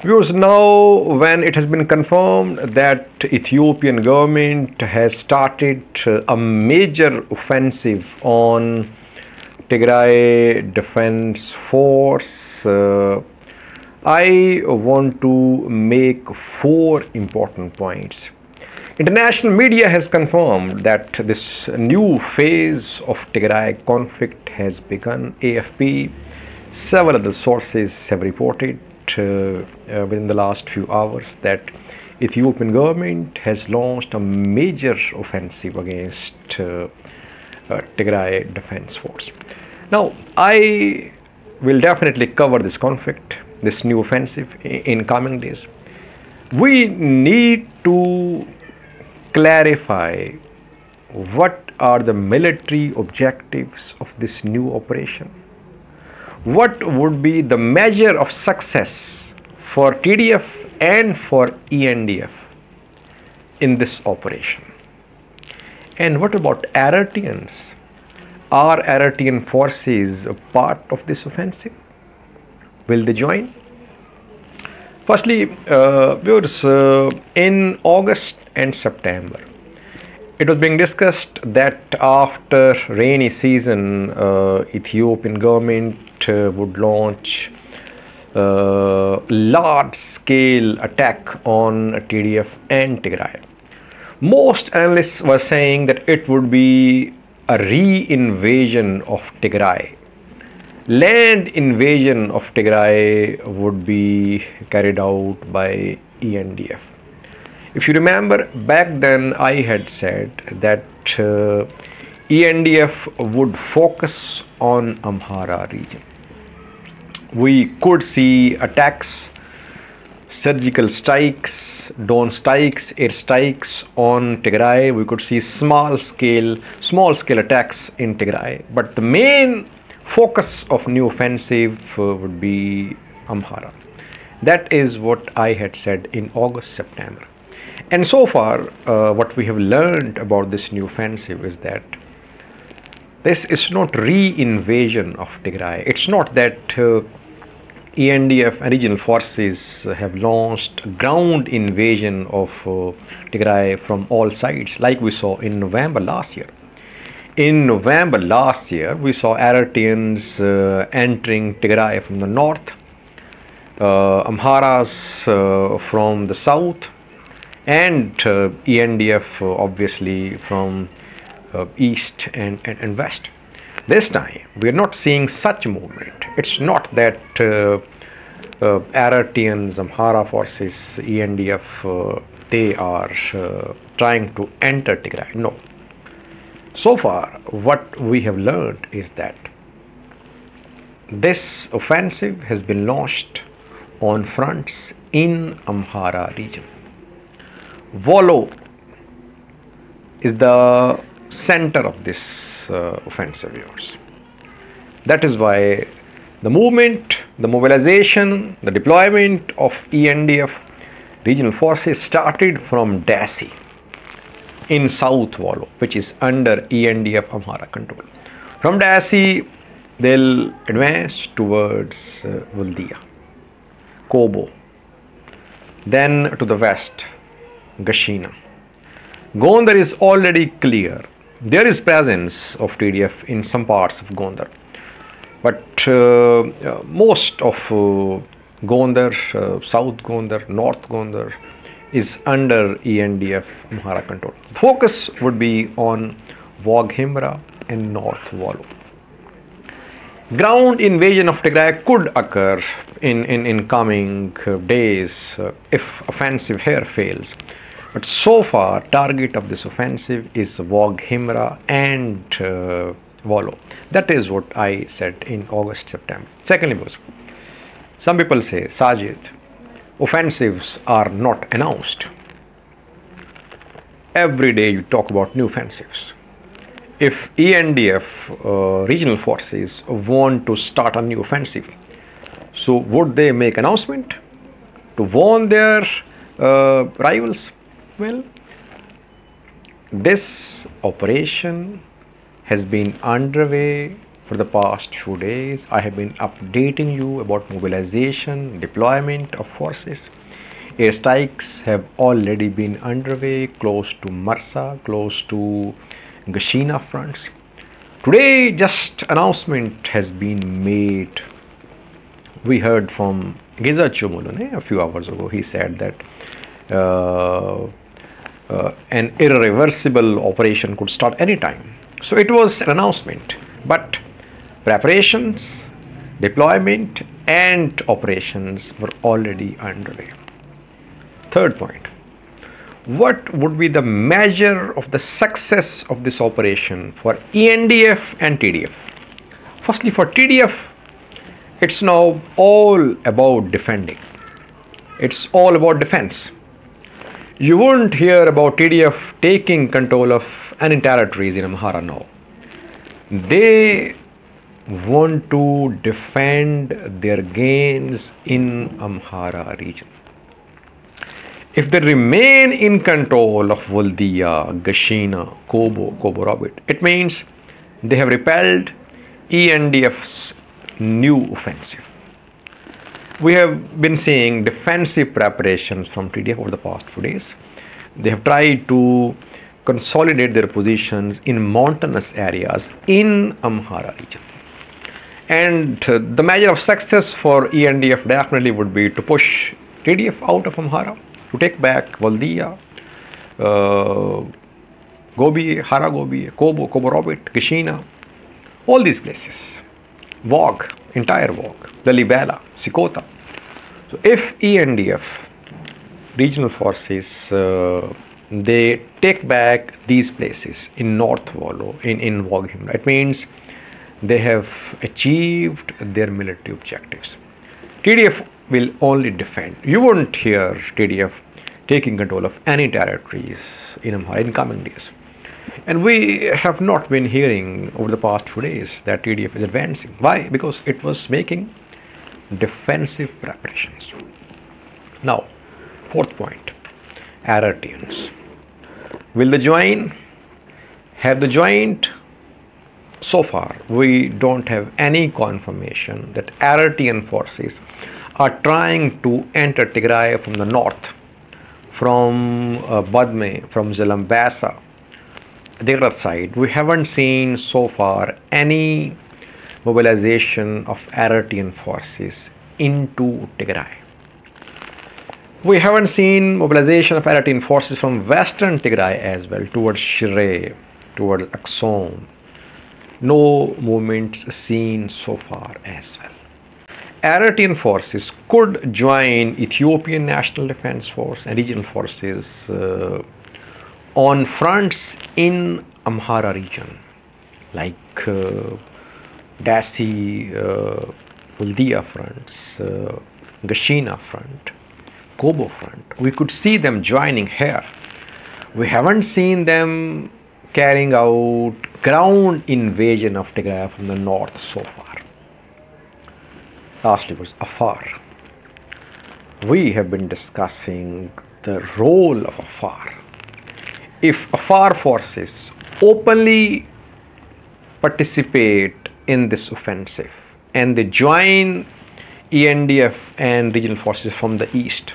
Because now, when it has been confirmed that Ethiopian government has started a major offensive on Tigray Defense Force, I want to make four important points. International media has confirmed that this new phase of Tigray conflict has begun. AFP, several other sources have reported within the last few hours that Ethiopian government has launched a major offensive against Tigray Defense Force. Now, I will definitely cover this conflict, this new offensive in coming days. We need to clarify what are the military objectives of this new operation. What would be the measure of success for TDF and for ENDF in this operation? And what about Eritreans? Are Eritrean forces a part of this offensive? Will they join? Firstly, viewers, in August and September, it was being discussed that after rainy season, Ethiopian government would launch large-scale attack on TDF and Tigray. Most analysts were saying that it would be a re-invasion of Tigray. Land invasion of Tigray would be carried out by ENDF. If you remember, back then I had said that ENDF would focus on Amhara region. We could see attacks, surgical strikes, drone strikes, air strikes on Tigray. We could see small scale attacks in Tigray. But the main focus of new offensive would be Amhara. That is what I had said in August, September. And so far, what we have learned about this new offensive is that this is not re-invasion of Tigray. It's not that ENDF and regional forces have launched ground invasion of Tigray from all sides, like we saw in November last year. In November last year, we saw Eritreans entering Tigray from the north, Amharas from the south, and ENDF obviously from east and west. This time we are not seeing such movement. It's not that Eritreans, Amhara forces, ENDF, they are trying to enter Tigray. No. So far, what we have learned is that this offensive has been launched on fronts in Amhara region. Wollo is the center of this offensive yours. That is why the movement, the mobilization, the deployment of ENDF regional forces started from Dasi in South Wollo, which is under ENDF Amhara control. From Dasi, they'll advance towards Vuldia, Kobo, then to the west, Gashina. Gondar is already clear. There is presence of TDF in some parts of Gondar, but most of Gondar, South Gondar, North Gondar is under ENDF Amhara control. The focus would be on Waghimra and North Wollo. Ground invasion of Tigray could occur in coming days if offensive here fails. But so far, target of this offensive is Waghimra and Wollo. That is what I said in August, September. Secondly, some people say, Sajid, offensives are not announced. Every day you talk about new offensives. If ENDF regional forces want to start a new offensive, so would they make announcement to warn their rivals? Well, this operation has been underway for the past few days, I have been updating you about mobilization, deployment of forces. Airstrikes have already been underway close to Marsa, close to Gashina fronts. Today, just announcement has been made. We heard from Geza Chumulune a few hours ago. He said that an irreversible operation could start anytime. So it was an announcement, but preparations, deployment and operations were already underway. Third point, what would be the measure of the success of this operation for ENDF and TDF? Firstly, for TDF, it's now all about defending. It's all about defense. You won't hear about TDF taking control of any territories in Amhara now. They want to defend their gains in Amhara region. If they remain in control of Vuldia, Gashina, Kobo Robit, it means they have repelled ENDF's new offensive. We have been seeing defensive preparations from TDF over the past few days. They have tried to consolidate their positions in mountainous areas in Amhara region. And the measure of success for ENDF definitely would be to push TDF out of Amhara, to take back Valdia, Gobi, Hara Gobi, Kobo Robit, Gashina, all these places. Vog, entire Vog, the Libela, Sikota. So if ENDF regional forces they take back these places in North Volo, in Vog Himra, it means they have achieved their military objectives. TDF will only defend. You won't hear TDF taking control of any territories in Amhara in coming days. And we have not been hearing over the past few days that TDF is advancing. Why? Because it was making defensive preparations. Now, fourth point, Eritreans. Will they join? Have they joined? So far, we don't have any confirmation that Eritrean forces are trying to enter Tigray from the north, from Badme, from Zalambasa, the other side. We haven't seen so far any mobilization of Eritrean forces into Tigray. We haven't seen mobilization of Eritrean forces from western Tigray as well, towards Shire, towards Aksum. No movements seen so far as well. Eritrean forces could join Ethiopian National Defense Force and regional forces on fronts in Amhara region, like Dasi, Vuldia fronts, Gashina front, Kobo front. We could see them joining here. We haven't seen them carrying out ground invasion of Tigray from the north so far. Lastly was Afar. We have been discussing the role of Afar. If Afar forces openly participate in this offensive and they join ENDF and regional forces from the east,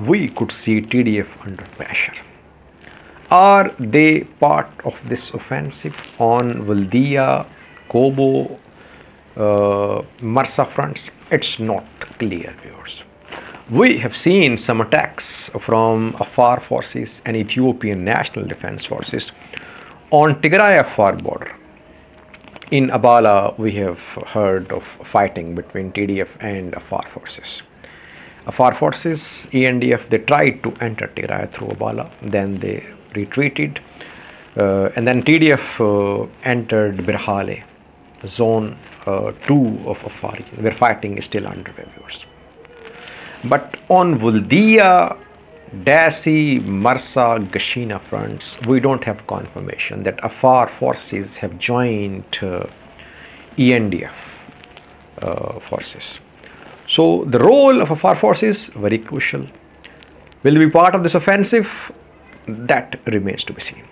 we could see TDF under pressure. Are they part of this offensive on Valdia, Kobo, Marsa fronts? It's not clear, viewers. We have seen some attacks from Afar forces and Ethiopian National Defense Forces on Tigray-Afar border. In Abala, we have heard of fighting between TDF and Afar forces. Afar forces, ENDF, they tried to enter Tigray through Abala, then they retreated, and then TDF entered Birhale, zone 2 of Afar region, where fighting is still underway, viewers. But on Vuldia, Dasi, Marsa, Gashina fronts, we don't have confirmation that Afar forces have joined ENDF forces. So the role of Afar forces, very crucial. Will they be part of this offensive? That remains to be seen.